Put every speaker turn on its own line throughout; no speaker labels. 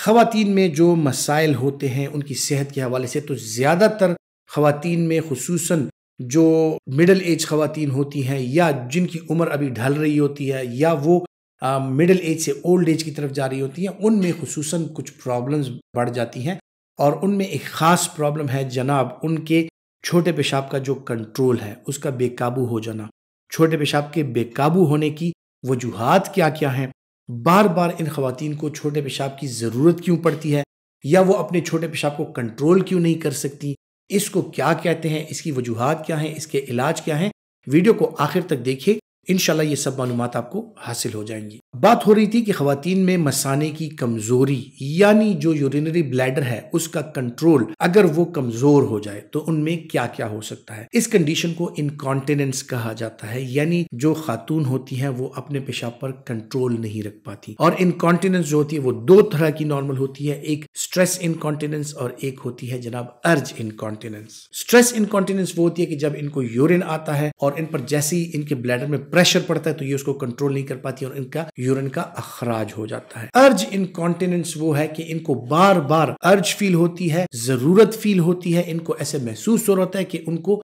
ख़वातीन में जो मसाइल होते हैं उनकी सेहत के हवाले से, तो ज़्यादातर ख़वातीन में ख़ुसूसन जो मिडल एज ख़वातीन होती हैं या जिनकी उम्र अभी ढल रही होती है या वो मिडल एज से ओल्ड एज की तरफ जा रही होती हैं, उनमें ख़ुसूसन कुछ प्रॉब्लम्स बढ़ जाती हैं। और उनमें एक ख़ास प्रॉब्लम है जनाब, उनके छोटे पेशाब का जो कंट्रोल है उसका बेकाबू हो जाना। छोटे पेशाब के बेकाबू होने की वजूहात क्या क्या हैं, बार बार इन ख़वातीन को छोटे पेशाब की ज़रूरत क्यों पड़ती है या वो अपने छोटे पेशाब को कंट्रोल क्यों नहीं कर सकती, इसको क्या कहते हैं, इसकी वजूहात क्या हैं, इसके इलाज क्या हैं। वीडियो को आखिर तक देखिए, इंशाल्लाह ये सब मालूमात आपको हासिल हो जाएंगी। बात हो रही थी कि ख़वातीन में मसाने की कमज़ोरी यानी जो यूरिनरी ब्लैडर है उसका कंट्रोल अगर वो कमज़ोर हो जाए तो उनमें क्या क्या हो सकता है। इस कंडीशन को इनकॉन्टिनेंस कहा जाता है, यानी जो खातून होती हैं वो अपने पेशाब पर कंट्रोल नहीं रख पाती। और इनकॉन्टिनेंस जो होती है वो दो तरह की नॉर्मल होती है, एक स्ट्रेस इनकॉन्टिनेंस और एक होती है जनाब अर्ज इनकॉन्टिनेंस। स्ट्रेस इनकॉन्टिनेंस वो होती है कि जब इनको यूरिन आता है और इन पर जैसे ही इनके ब्लैडर में प्रेशर पड़ता है तो ये उसको कंट्रोल नहीं कर पाती और इनका यूरिन का अखराज हो जाता है। अर्ज इनकॉन्टिनेंस वो है कि इनको बार बार अर्ज फील होती है, जरूरत फील होती है, इनको ऐसे महसूस हो रहा है कि उनको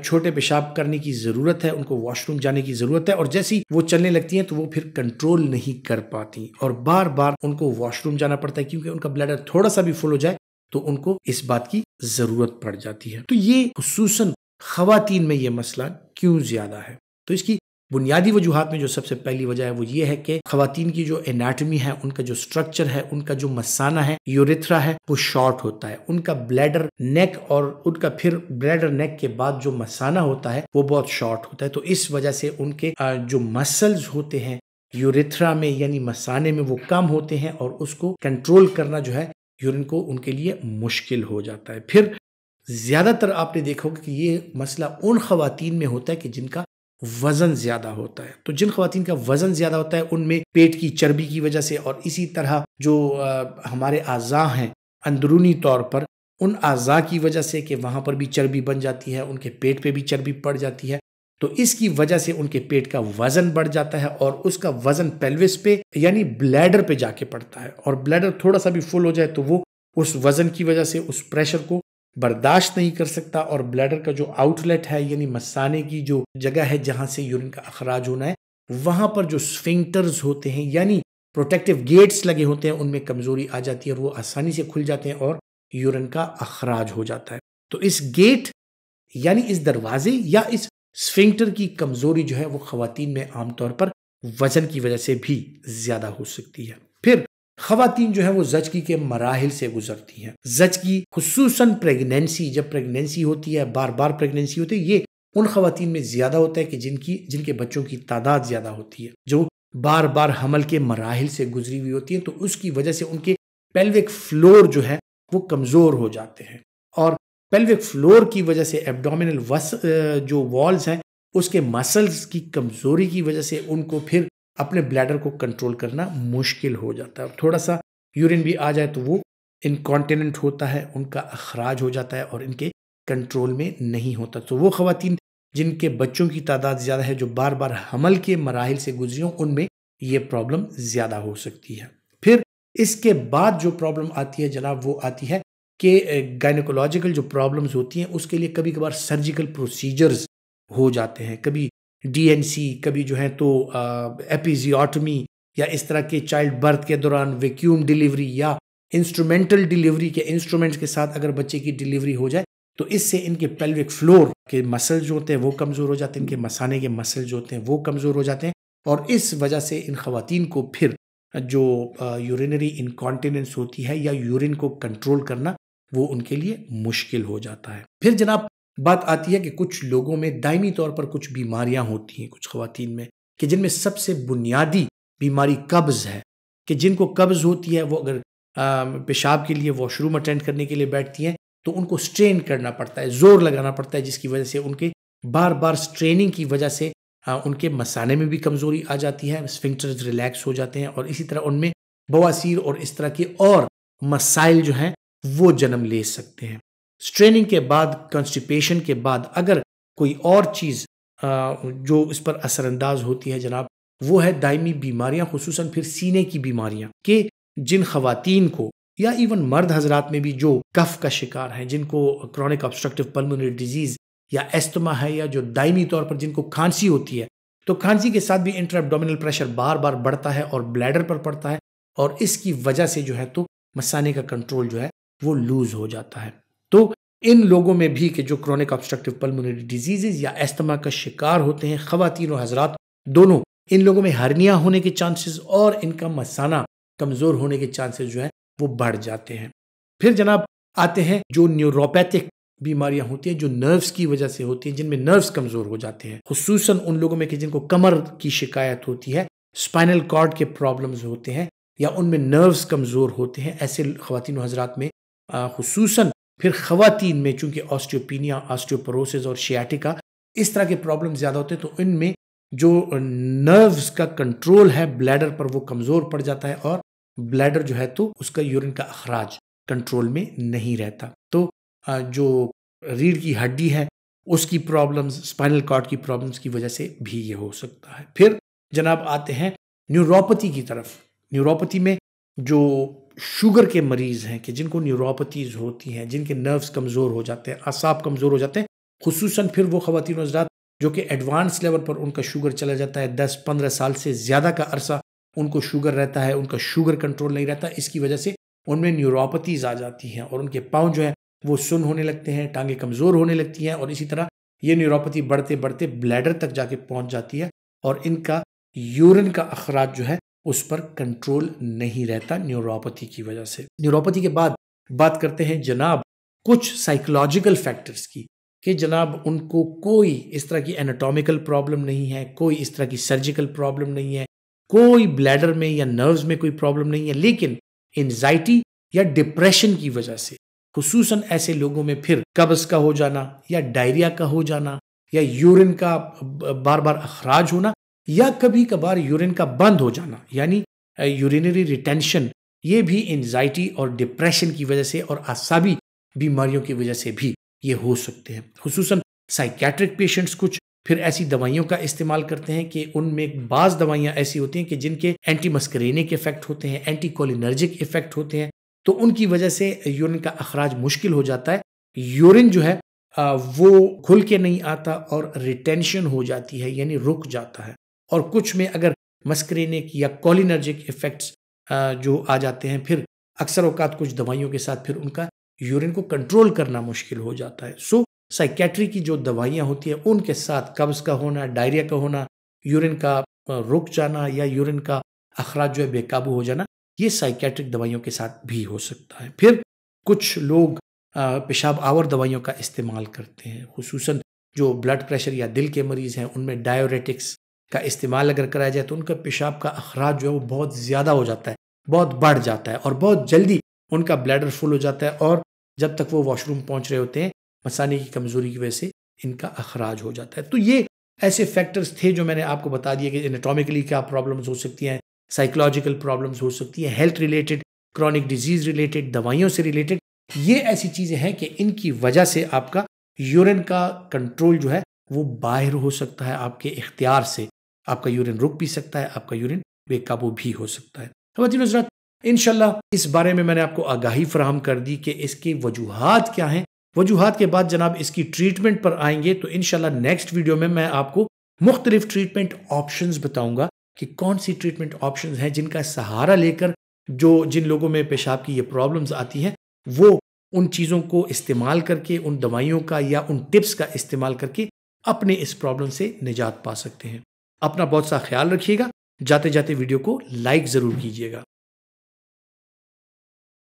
छोटे पेशाब करने की जरूरत है, उनको वॉशरूम जाने की जरूरत है और जैसे ही वो चलने लगती हैं तो वो फिर कंट्रोल नहीं कर पाती और बार बार उनको वॉशरूम जाना पड़ता है, क्योंकि उनका ब्लैडर थोड़ा सा भी फुल हो जाए तो उनको इस बात की जरूरत पड़ जाती है। तो ये खुसूसन ख़वातीन में ये मसला क्यों ज्यादा है, तो इसकी बुनियादी वजूहात में जो सबसे पहली वजह है वो ये है कि ख़वातीन की जो एनाटमी है, उनका जो स्ट्रक्चर है, उनका जो मसाना है, यूरेथ्रा है, वो शॉर्ट होता है। उनका ब्लैडर नेक और उनका फिर ब्लैडर नेक के बाद जो मसाना होता है वो बहुत शॉर्ट होता है। तो इस वजह से उनके जो मसल्स होते हैं यूरेथ्रा में यानी मसाने में वो कम होते हैं और उसको कंट्रोल करना जो है यूरिन को उनके लिए मुश्किल हो जाता है। फिर ज्यादातर आपने देखा होगा कि ये मसला उन ख़वातीन में होता है कि जिनका वजन ज्यादा होता है। तो जिन ख़वातीन का वजन ज्यादा होता है उनमें पेट की चर्बी की वजह से और इसी तरह जो हमारे आज़ा हैं अंदरूनी तौर पर, उन आज़ा की वजह से कि वहां पर भी चर्बी बन जाती है, उनके पेट पे भी चर्बी पड़ जाती है, तो इसकी वजह से उनके पेट का वजन बढ़ जाता है और उसका वजन पेल्विस पे यानी ब्लैडर पे जाके पड़ता है और ब्लैडर थोड़ा सा भी फुल हो जाए तो वो उस वजन की वजह से उस प्रेशर को बर्दाश्त नहीं कर सकता और ब्लैडर का जो आउटलेट है यानी मसाने की जो जगह है जहां से यूरिन का अखराज होना है, वहां पर जो स्फिंक्टर्स होते हैं यानी प्रोटेक्टिव गेट्स लगे होते हैं उनमें कमजोरी आ जाती है और वो आसानी से खुल जाते हैं और यूरिन का अखराज हो जाता है। तो इस गेट यानी इस दरवाजे या इस स्फिंक्टर की कमजोरी जो है वो ख़वातीन में आमतौर पर वजन की वजह से भी ज्यादा हो सकती है। फिर ख़वातीन जो है वो ज़चगी के मराहिल से गुजरती हैं। ज़चगी खुसूसन प्रेगनेंसी, जब प्रेगनेंसी होती है, बार बार प्रेगनेंसी होती है, ये उन ख़वातीन में ज्यादा होता है कि जिनके बच्चों की तादाद ज्यादा होती है, जो बार बार हमल के मराहिल से गुजरी हुई होती है, तो उसकी वजह से उनके पेल्विक फ्लोर जो है वो कमजोर हो जाते हैं और पेल्विक फ्लोर की वजह से एब्डोमिनल जो वॉल्स हैं उसके मसल्स की कमजोरी की वजह से उनको फिर अपने ब्लैडर को कंट्रोल करना मुश्किल हो जाता है। थोड़ा सा यूरिन भी आ जाए तो वो इनकॉन्टिनेंट होता है, उनका अखराज हो जाता है और इनके कंट्रोल में नहीं होता। तो वो ख़वातीन जिनके बच्चों की तादाद ज़्यादा है, जो बार बार हमल के मराहिल से गुजरी हों, उनमें ये प्रॉब्लम ज़्यादा हो सकती है। फिर इसके बाद जो प्रॉब्लम आती है जनाब वो आती है कि गायनेकोलॉजिकल जो प्रॉब्लम्स होती हैं उसके लिए कभी कभार सर्जिकल प्रोसीजर्स हो जाते हैं, कभी डीएनसी, कभी जो है तो एपिजियोटमी या इस तरह के चाइल्ड बर्थ के दौरान वैक्यूम डिलीवरी या इंस्ट्रूमेंटल डिलीवरी के इंस्ट्रूमेंट्स के साथ अगर बच्चे की डिलीवरी हो जाए तो इससे इनके पेल्विक फ्लोर के मसल जो होते हैं वो कमज़ोर हो जाते हैं, इनके मसाने के मसल जो होते हैं वो कमज़ोर हो जाते हैं और इस वजह से इन ख़वातीन को फिर जो यूरिनरी इनकॉन्टिनेंस होती है या यूरिन को कंट्रोल करना वो उनके लिए मुश्किल हो जाता है। फिर जनाब बात आती है कि कुछ लोगों में दायमी तौर पर कुछ बीमारियां होती हैं कुछ ख़वातीन में, कि जिनमें सबसे बुनियादी बीमारी कब्ज़ है, कि जिनको कब्ज़ होती है वो अगर पेशाब के लिए वॉशरूम अटेंड करने के लिए बैठती हैं तो उनको स्ट्रेन करना पड़ता है, जोर लगाना पड़ता है, जिसकी वजह से उनके बार बार स्ट्रेनिंग की वजह से उनके मसाने में भी कमज़ोरी आ जाती है, स्फिंक्टर्स रिलैक्स हो जाते हैं और इसी तरह उनमें बवासीर और इस तरह के और मसाइल जो हैं वो जन्म ले सकते हैं। स्ट्रेनिंग के बाद, कॉन्स्टिपेशन के बाद अगर कोई और चीज़ जो इस पर असरअंदाज होती है जनाब वो है दायमी बीमारियां, खुसूसन फिर सीने की बीमारियां, कि जिन ख़वातीन को या इवन मर्द हजरात में भी जो कफ का शिकार हैं, जिनको क्रॉनिक ऑब्स्ट्रक्टिव पल्मोनरी डिजीज या एस्थमा है, या जो दायमी तौर पर जिनको खांसी होती है, तो खांसी के साथ भी इंट्रा एब्डोमिनल प्रेशर बार बार बढ़ता है और ब्लैडर पर पड़ता है, और इसकी वजह से जो है तो मसाने का कंट्रोल जो है वो लूज हो जाता है। तो इन लोगों में भी कि जो क्रॉनिक ऑब्स्ट्रक्टिव पल्मोनरी डिजीजेज या एस्थमा का शिकार होते हैं, खवातीन और हजरात दोनों, इन लोगों में हर्निया होने के चांसेस और इनका मसाना कमजोर होने के चांसेस जो है वो बढ़ जाते हैं। फिर जनाब आते हैं जो न्यूरोपैथिक बीमारियां होती हैं, जो नर्व्स की वजह से होती हैं, जिनमें नर्व्स कमजोर हो जाते हैं, खुसूसन उन लोगों में कि जिनको कमर की शिकायत होती है, स्पाइनल कॉर्ड के प्रॉब्लम्स होते हैं, या उनमें नर्व्स कमजोर होते हैं। ऐसे खवातीन और हजरात में खुसूसन फिर खवातीन में चूंकि ऑस्टियोपीनिया, ऑस्टियोपोरोसिस और शियाटिका इस तरह के प्रॉब्लम ज्यादा होते हैं, तो इनमें जो नर्व्स का कंट्रोल है ब्लैडर पर वो कमजोर पड़ जाता है, और ब्लैडर जो है तो उसका यूरिन का अखराज कंट्रोल में नहीं रहता। तो जो रीढ़ की हड्डी है उसकी प्रॉब्लम्स, स्पाइनल कॉर्ड की प्रॉब्लम्स की वजह से भी ये हो सकता है। फिर जनाब आते हैं न्यूरोपैथी की तरफ। न्यूरोपैथी में जो शुगर के मरीज हैं कि जिनको न्यूरोपैथीज होती हैं, जिनके नर्व्स कमजोर हो जाते हैं, असाब कमजोर हो जाते हैं, खुसूसन फिर वो खवातीन और हज़रात जो कि एडवांस लेवल पर उनका शुगर चला जाता है, 10-15 साल से ज़्यादा का अरसा उनको शुगर रहता है, उनका शुगर कंट्रोल नहीं रहता, इसकी वजह से उनमें न्यूरोपैथीज आ जाती हैं और उनके पाँव जो है वो सुन्न होने लगते हैं, टांगे कमज़ोर होने लगती हैं, और इसी तरह ये न्यूरोपैथी बढ़ते बढ़ते ब्लैडर तक जाके पहुंच जाती है, और इनका यूरिन का अखराज जो है उस पर कंट्रोल नहीं रहता न्यूरोपैथी की वजह से। न्यूरोपैथी के बाद बात करते हैं जनाब कुछ साइकोलॉजिकल फैक्टर्स की, कि जनाब उनको कोई इस तरह की एनाटॉमिकल प्रॉब्लम नहीं है, कोई इस तरह की सर्जिकल प्रॉब्लम नहीं है, कोई ब्लैडर में या नर्व्स में कोई प्रॉब्लम नहीं है, लेकिन एंजाइटी या डिप्रेशन की वजह से खुसूसन ऐसे लोगों में फिर कब्ज का हो जाना, या डायरिया का हो जाना, या यूरिन का बार बार अखराज होना, या कभी कभार यूरिन का बंद हो जाना, यानी यूरिनरी रिटेंशन, ये भी एंजाइटी और डिप्रेशन की वजह से और आसाबी बीमारियों की वजह से भी ये हो सकते हैं। खुसूसन साइकेट्रिक पेशेंट्स कुछ फिर ऐसी दवाइयों का इस्तेमाल करते हैं कि उनमें बाज दवाइयां ऐसी होती हैं कि जिनके एंटी मस्करेनिक इफेक्ट होते हैं, एंटी कोलिनर्जिक इफेक्ट होते हैं, तो उनकी वजह से यूरिन का अखराज मुश्किल हो जाता है, यूरिन जो है वो खुल के नहीं आता और रिटेंशन हो जाती है, यानी रुक जाता है। और कुछ में अगर मस्करेनिक या कोलिनर्जिक इफेक्ट्स जो आ जाते हैं, फिर अक्सर औकात कुछ दवाइयों के साथ फिर उनका यूरिन को कंट्रोल करना मुश्किल हो जाता है। सो साइकेट्री की जो दवाइयां होती हैं उनके साथ कब्ज का होना, डायरिया का होना, यूरिन का रुक जाना, या यूरिन का अखराज जो है बेकाबू हो जाना, ये साइकेट्रिक दवाइयों के साथ भी हो सकता है। फिर कुछ लोग पेशाब आवर दवाइयों का इस्तेमाल करते हैं, खुसूसन जो ब्लड प्रेशर या दिल के मरीज हैं उनमें डायोरेटिक्स का इस्तेमाल अगर कराया जाए तो उनका पेशाब का अखराज जो है वो बहुत ज़्यादा हो जाता है, बहुत बढ़ जाता है, और बहुत जल्दी उनका ब्लैडर फुल हो जाता है, और जब तक वो वॉशरूम पहुंच रहे होते हैं मसाने की कमजोरी की वजह से इनका अखराज हो जाता है। तो ये ऐसे फैक्टर्स थे जो मैंने आपको बता दिए कि एनाटॉमिकली क्या प्रॉब्लम्स हो सकती हैं, साइकोलॉजिकल प्रॉब्लम्स हो सकती हैं, health related, chronic disease related, दवाइयों से रिलेटेड, ये ऐसी चीज़ें हैं कि इनकी वजह से आपका यूरिन का कंट्रोल जो है वो बाहर हो सकता है आपके इख्तियार से, आपका यूरिन रुक भी सकता है, आपका यूरिन बेकाबू भी हो सकता है। ख़वातीन हज़रात, इंशाल्लाह इस बारे में मैंने आपको आगाही फराहम कर दी कि इसकी वजूहात क्या हैं। वजूहात के बाद जनाब इसकी ट्रीटमेंट पर आएंगे, तो इंशाल्लाह नेक्स्ट वीडियो में मैं आपको मुख्तलिफ ट्रीटमेंट ऑप्शंस बताऊंगा कि कौन सी ट्रीटमेंट ऑप्शंस हैं जिनका सहारा लेकर जिन लोगों में पेशाब की ये प्रॉब्लम्स आती हैं वो उन चीज़ों को इस्तेमाल करके, उन दवाइयों का या उन टिप्स का इस्तेमाल करके अपने इस प्रॉब्लम से निजात पा सकते हैं। अपना बहुत सा ख्याल रखिएगा, जाते जाते वीडियो को लाइक ज़रूर कीजिएगा।